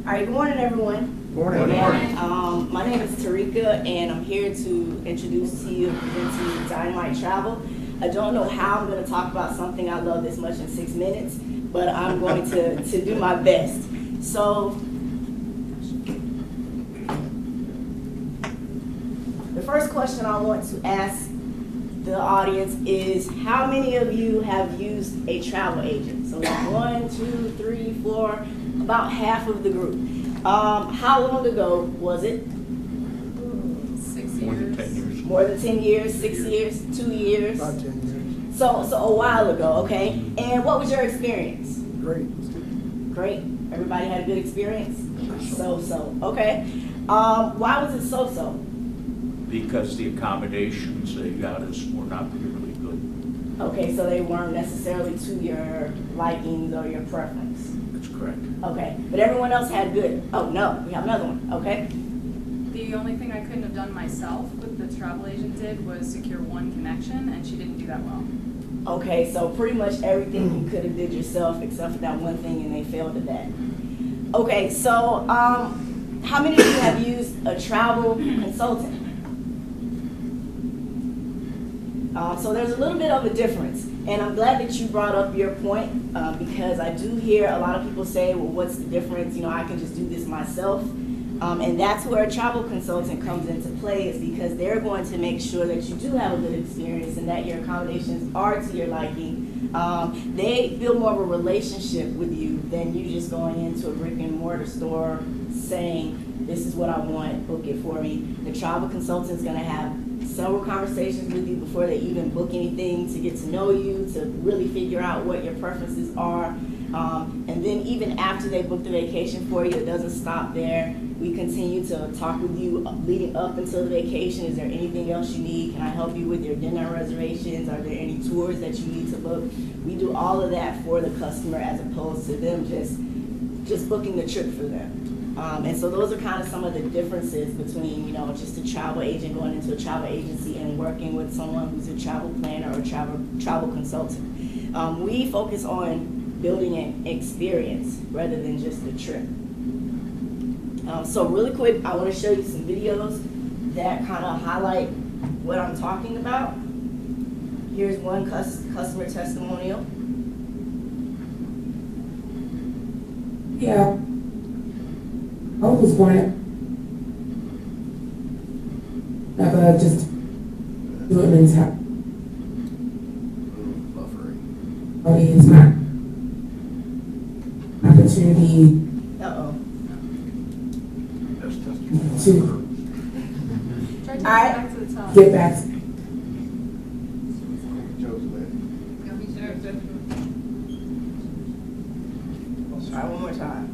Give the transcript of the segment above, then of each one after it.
All right, good morning, everyone. Morning. Good morning. My name is Tarika, and I'm here to introduce to you and present to you Dynamite Travel. I don't know how I'm going to talk about something I love this much in 6 minutes, but I'm going to do my best. So, the first question I want to ask the audience is, how many of you have used a travel agent? So like 1, 2, 3, 4, about half of the group. How long ago was it? 6 years. More than 10 years. More than 10 years, 6 years, 2 years? About 10 years. So a while ago, okay? And what was your experience? Great. Great. Everybody had a good experience? So, okay. Why was it so? Because the accommodations they got us were not particularly good. Okay, so they weren't necessarily to your likings or your preference. That's correct. Okay, but everyone else had good. Oh no, we have another one, okay? The only thing I couldn't have done myself, what the travel agent did, was secure one connection, and she didn't do that well. Okay, so pretty much everything you could have did yourself except for that one thing, and they failed at that. Okay, so how many of you have used a travel consultant? So there's a little bit of a difference, and I'm glad that you brought up your point because I do hear a lot of people say, well, what's the difference? You know, I can just do this myself. And that's where a travel consultant comes into play, is because they're going to make sure that you do have a good experience and that your accommodations are to your liking. They build more of a relationship with you than you just going into a brick and mortar store saying, this is what I want, book it for me. The travel consultant is going to have several conversations with you before they even book anything to get to know you, to really figure out what your preferences are. And then even after they book the vacation for you, it doesn't stop there. We continue to talk with you leading up until the vacation. Is there anything else you need? Can I help you with your dinner reservations? Are there any tours that you need to book? We do all of that for the customer as opposed to them just booking the trip for them. And so those are kind of some of the differences between, you know, just a travel agent going into a travel agency and working with someone who's a travel planner or travel consultant. We focus on building an experience rather than just a trip. So really quick, I want to show you some videos that kind of highlight what I'm talking about. Here's one customer testimonial. Yeah. I was born at just women's house. It's not opportunity to Try to get Alright. back to the top. get back. Try one more time.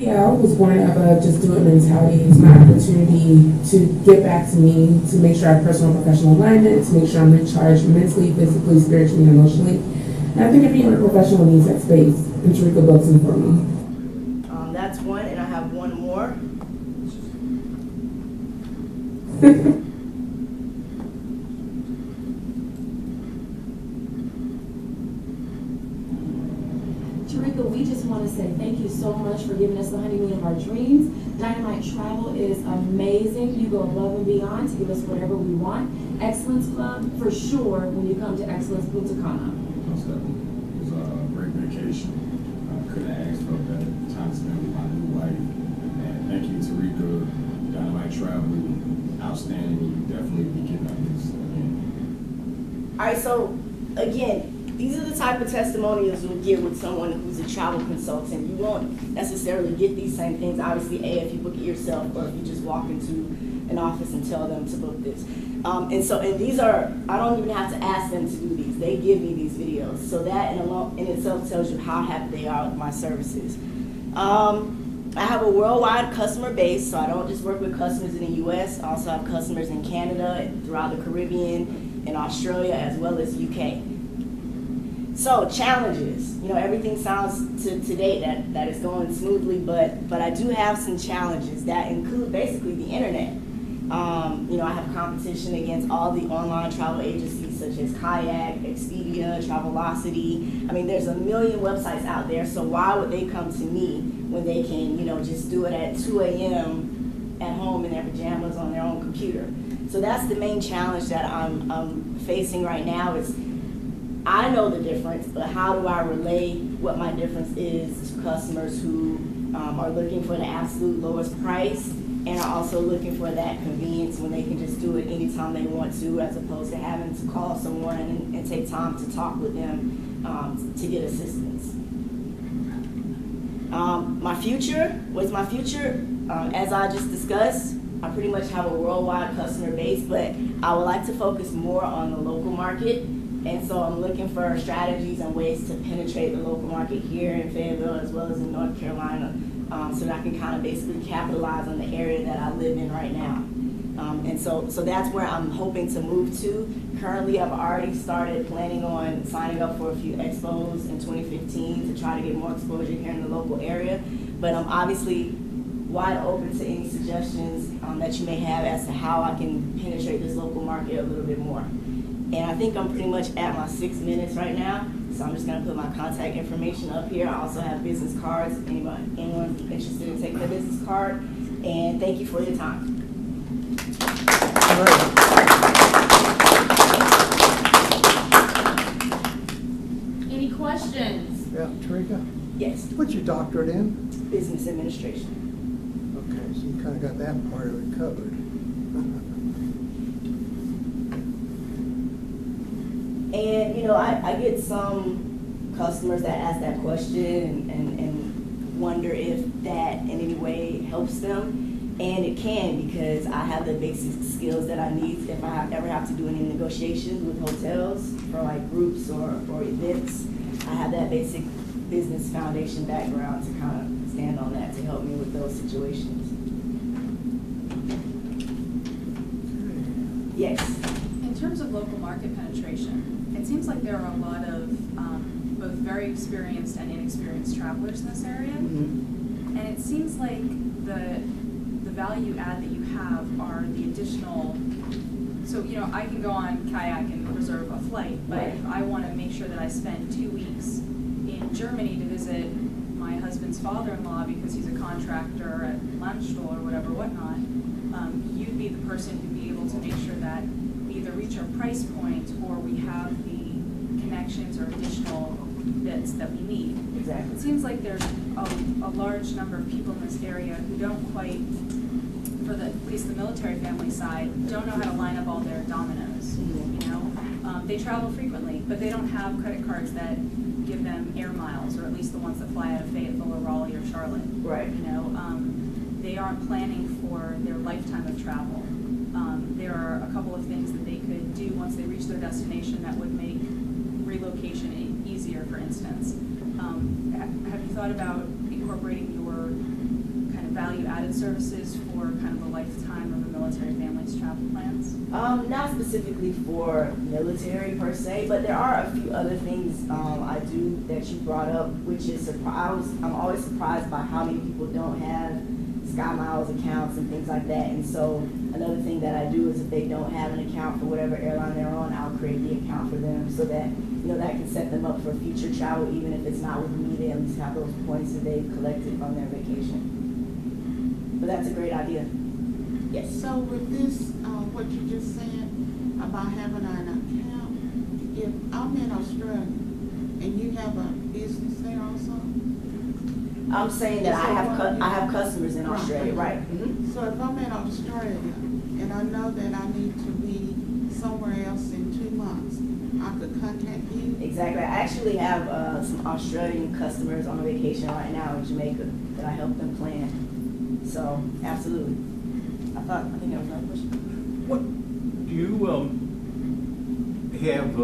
Yeah, I was born of a just do it mentality. It's my opportunity to get back to me, to make sure I have personal and professional alignment, to make sure I'm recharged mentally, physically, spiritually, and emotionally. And I think every young professional needs that space, and Tarika books in for me. That's one, and I have one more. Tarika, we just want to say thank you so much for giving us the honeymoon of our dreams. Dynamite Travel is amazing. You go above and beyond to give us whatever we want. Excellence Club, for sure, when you come to Excellence Punta Cana. Most definitely. It was a great vacation. Couldn't ask for a better time spent with my new wife. And thank you, Tarika, Dynamite Travel, outstanding. You definitely be getting out this again. All right, so again, these are the type of testimonials you'll get with someone who's a travel consultant. You won't necessarily get these same things, obviously, if you book it yourself or if you just walk into an office and tell them to book this. And these are, I don't even have to ask them to do these. They give me these videos. So that in itself tells you how happy they are with my services. I have a worldwide customer base, so I don't just work with customers in the U.S. I also have customers in Canada, throughout the Caribbean, in Australia as well as UK. So challenges, everything sounds to date that is going smoothly, but I do have some challenges that include basically the internet. I have competition against all the online travel agencies such as Kayak, Expedia, Travelocity. I mean, there's a million websites out there, so why would they come to me when they can, just do it at 2 a.m. at home in their pajamas on their own computer? So that's the main challenge that I'm facing right now is I know the difference, but how do I relay what my difference is to customers who are looking for the absolute lowest price and are also looking for that convenience when they can just do it anytime they want to, as opposed to having to call someone and take time to talk with them to get assistance. What's my future? As I just discussed, I pretty much have a worldwide customer base, but I would like to focus more on the local market. And so I'm looking for strategies and ways to penetrate the local market here in Fayetteville as well as in North Carolina, so that I can kind of basically capitalize on the area that I live in right now. And so that's where I'm hoping to move to. Currently, I've already started planning on signing up for a few expos in 2015 to try to get more exposure here in the local area. But I'm obviously wide open to any suggestions that you may have as to how I can penetrate this local market a little bit more. And I think I'm pretty much at my 6 minutes right now, so I'm just going to put my contact information up here. I also have business cards if anyone's interested in taking a business card. And thank you for your time. All right. Any questions? Yeah, Tarika, Yes, what's your doctorate in? business administration. Okay, so you kind of got that part of it covered. And, I get some customers that ask that question and wonder if that in any way helps them. And it can, because I have the basic skills that I need if I ever have to do any negotiations with hotels for like groups or events. I have that basic business foundation background to kind of stand on that to help me with those situations. Yes. In terms of local market penetration, it seems like there are a lot of both very experienced and inexperienced travelers in this area. Mm-hmm. And it seems like the value add that you have are the additional, so I can go on Kayak and reserve a flight, but Right. if I want to make sure that I spend 2 weeks in Germany to visit my husband's father-in-law because he's a contractor at Landstuhl or whatnot, you'd be the person who'd be able to make sure that we either reach our price point or we have the connections or additional bits that we need. Exactly. It seems like there's a large number of people in this area who don't quite, for at least the military family side, don't know how to line up all their dominoes. They travel frequently, but they don't have credit cards that give them air miles, or at least the ones that fly out of Fayetteville or Raleigh or Charlotte. Right. They aren't planning for their lifetime of travel. There are a couple of things that they could do once they reach their destination that would make relocation easier, for instance. Have you thought about incorporating your kind of value-added services for kind of the lifetime of a military family's travel plans? Not specifically for military per se, but there are a few other things I do that you brought up, which is I'm always surprised by how many people don't have Sky Miles accounts and things like that. And so another thing that I do is if they don't have an account for whatever airline they're on, I'll create the account for them so that that can set them up for future travel, even if it's not with me. They at least have those points that they've collected from their vacation. But that's a great idea. Yes. So with this, what you just said about having an account, if I'm in Australia and you have a business there also? I'm saying that I have customers in Australia, right? Mm-hmm. So if I'm in Australia and I know that I need to be somewhere else in 2 months, I could contact you? Exactly. I actually have some Australian customers on vacation right now in Jamaica that I help them plan. So absolutely. I think that was another question. What, do you have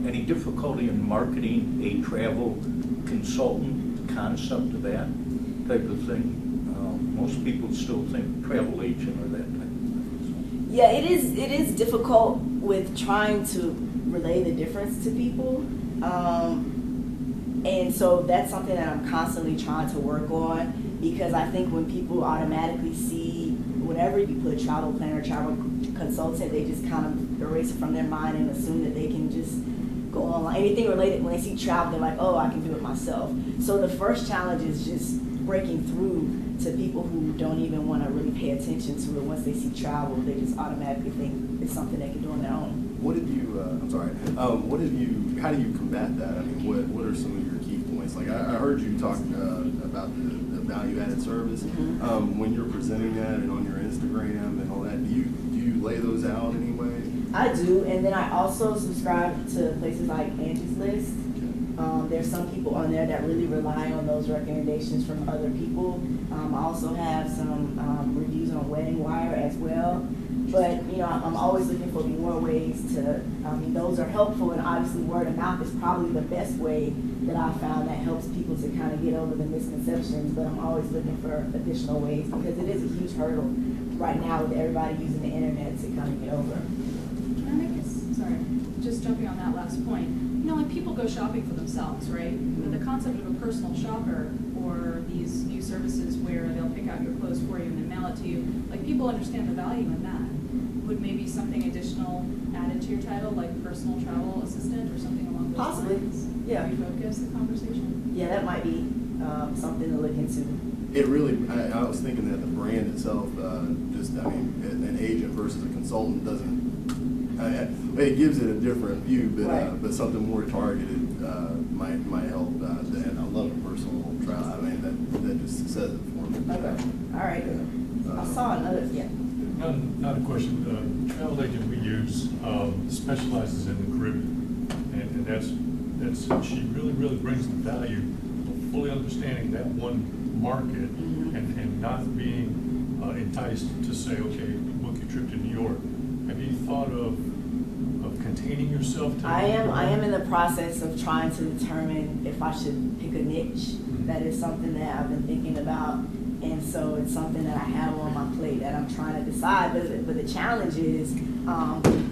any difficulty in marketing a travel consultant concept of that type of thing? Most people still think travel agent or that type of thing. Yeah, it is difficult with trying to relay the difference to people. And so that's something that I'm constantly trying to work on, because I think when people automatically see whenever you put travel planner, travel consultant, they just kind of erase it from their mind and assume that they can just go online. Anything related, when they see travel, they're like, oh, I can do it myself. So the first challenge is just breaking through to people who don't even want to really pay attention to it. Once they see travel, they just automatically think it's something they can do on their own. What have you, I'm sorry, how do you combat that? I mean, what are some of your key points? Like, I heard you talk about the value-added service. Mm-hmm. When you're presenting that and on your Instagram and all that, do you lay those out anyway? I do, and then I also subscribe to places like Angie's List. There's some people on there that really rely on those recommendations from other people. I also have some reviews on Wedding Wire as well. But, you know, I'm always looking for more ways to, those are helpful, and obviously word of mouth is probably the best way that I found that helps people to kind of get over the misconceptions, but I'm always looking for additional ways, because it is a huge hurdle right now with everybody using the internet to kind of get over. Can I make sorry, just jumping on that last point. You know, like people go shopping for themselves, right? But the concept of a personal shopper or these new services where they'll pick out your clothes for you and then mail it to you, like people understand the value in that. Would maybe something additional added to your title, like personal travel assistant or something along those Possibly. lines? Yeah. Refocus the conversation? Yeah, that might be something to look into. It really, I was thinking that the brand itself, an agent versus a consultant it gives it a different view, but Right. But something more targeted might help. And I love the personal travel. I mean, that just says it for me. Okay, all right. I saw another, yeah. Not a question. The travel agent we use specializes in the Caribbean, and that's she really brings the value of fully understanding that one market and not being enticed to say, okay, book your trip to New York. Have you thought of containing yourself to? I am in the process of trying to determine if I should pick a niche. That is something that I've been thinking about. And so it's something that I have on my plate that I'm trying to decide. But the challenge is,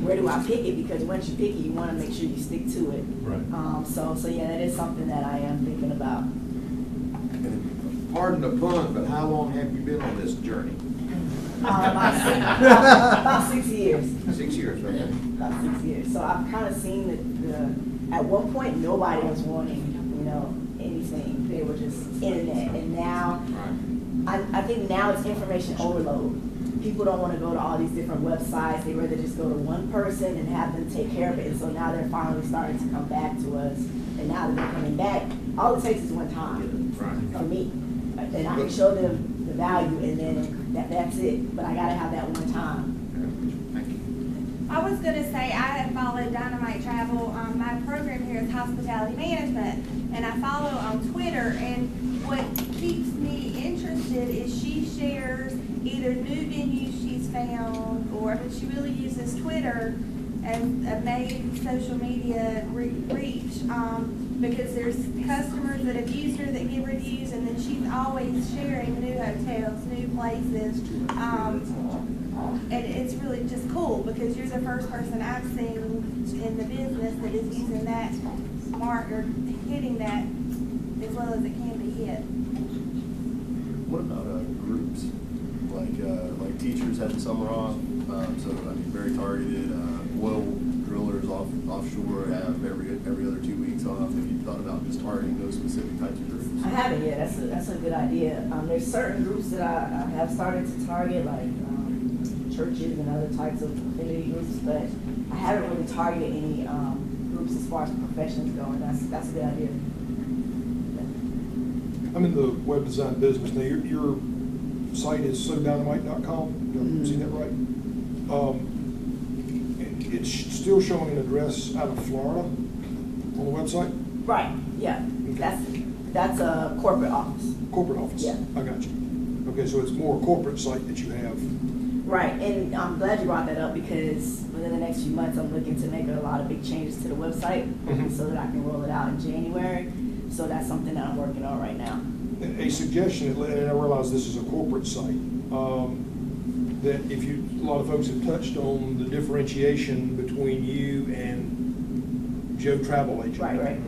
where do I pick it? Because once you pick it, you want to make sure you stick to it. Right. So yeah, that is something that I am thinking about. And pardon the pun, but how long have you been on this journey? About 6 years. 6 years, okay. About 6 years. So I've kind of seen at one point, nobody was wanting, anything. They were just internet. And now, I think now it's information overload. People don't want to go to all these different websites. They'd rather just go to one person and have them take care of it. And so now they're finally starting to come back to us. And now that they're coming back, all it takes is one time for me. And I can show them the value, and then that's it. But I got to have that one time. Thank you. I was going to say, I have followed Dynamite Travel. My program here is hospitality management, and I follow on Twitter. And what keeps me interested is she shares either new venues she's found, but she really uses Twitter as a main social media reach, because there's customers that have used her that give reviews, and then she's always sharing new hotels, new places. And it's really just cool because you're the first person I've seen in the business that is using that mark or hitting that as well as it can be hit. What about groups? Like teachers had the summer off, so very targeted. Oil drillers offshore have every other 2 weeks off. Have you thought about just targeting those specific types of groups? I haven't yet. That's a good idea. There's certain groups that I have started to target, like churches and other types of affinity groups, but I haven't really targeted any groups as far as professions go, and that's a good idea. I'm in the web design business now. Your site is sodynamite.com. Did I see that right? It's still showing an address out of Florida on the website? Right, yeah. Okay. That's a corporate office. Corporate office? Yeah. I got you. Okay, so it's more a corporate site that you have. Right, and I'm glad you brought that up because within the next few months I'm looking to make a lot of big changes to the website so that I can roll it out in January. So that's something that I'm working on right now. A suggestion, and I realize this is a corporate site, that a lot of folks have touched on the differentiation between between you and Joe Travel Agent. Right.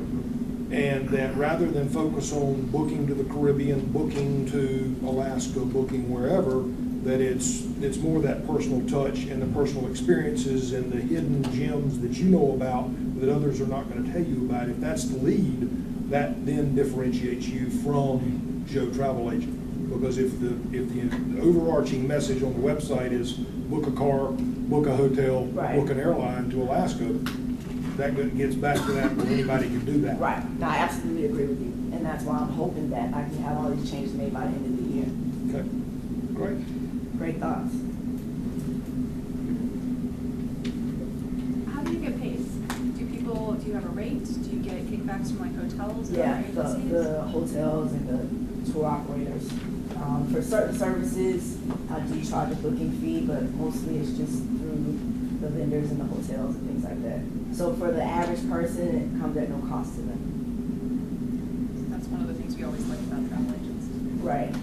And that rather than focus on booking to the Caribbean, booking to Alaska, booking wherever, that it's more that personal touch and the personal experiences and the hidden gems that you know about that others are not gonna tell you about. If that's the lead, that then differentiates you from Joe Travel Agent. Because if the overarching message on the website is book a car, book a hotel, Right. book an airline to Alaska, that gets back to that where anybody can do that. Right. No, I absolutely agree with you. And that's why I'm hoping that I can have all these changes made by the end of the year. Okay, great. Great thoughts. How do you get paid? Do you have a rate? Do you get kickbacks from like hotels or Yeah, agencies? the hotels and the tour operators. For certain services, I do charge a booking fee, but mostly it's just through the vendors and the hotels and things like that. So for the average person, it comes at no cost to them. That's one of the things we always like about travel agents. Right.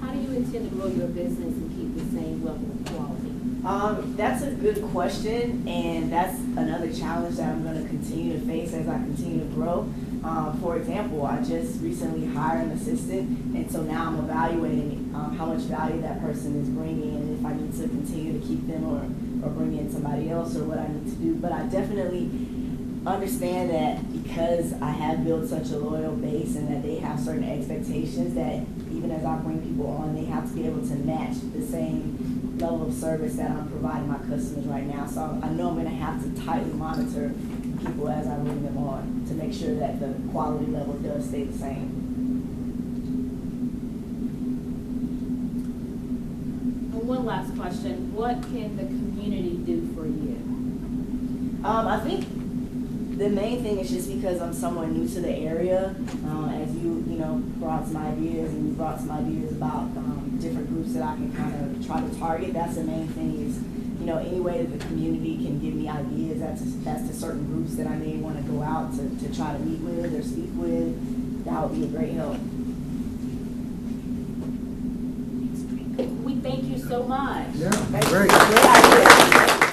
How do you intend to grow your business and keep the same level of quality? That's a good question, and that's another challenge that I'm going to continue to face as I continue to grow. For example, I just recently hired an assistant, and so now I'm evaluating how much value that person is bringing, and if I need to continue to keep them or bring in somebody else or what I need to do. But I definitely understand that because I have built such a loyal base and that they have certain expectations that even as I bring people on, they have to be able to match the same level of service that I'm providing my customers right now. So I know I'm going to have to tightly monitor people as I bring them on to make sure that the quality level does stay the same. And one last question, what can the community do for you? I think the main thing is just because I'm somewhat new to the area, as you brought some ideas and you brought some ideas about different groups that I can kind of try to target. That's the main thing is, any way that the community can give me ideas as to certain groups that I may want to go out to try to meet with or speak with, that would be a great help. We thank you so much. Yeah, Great great. idea.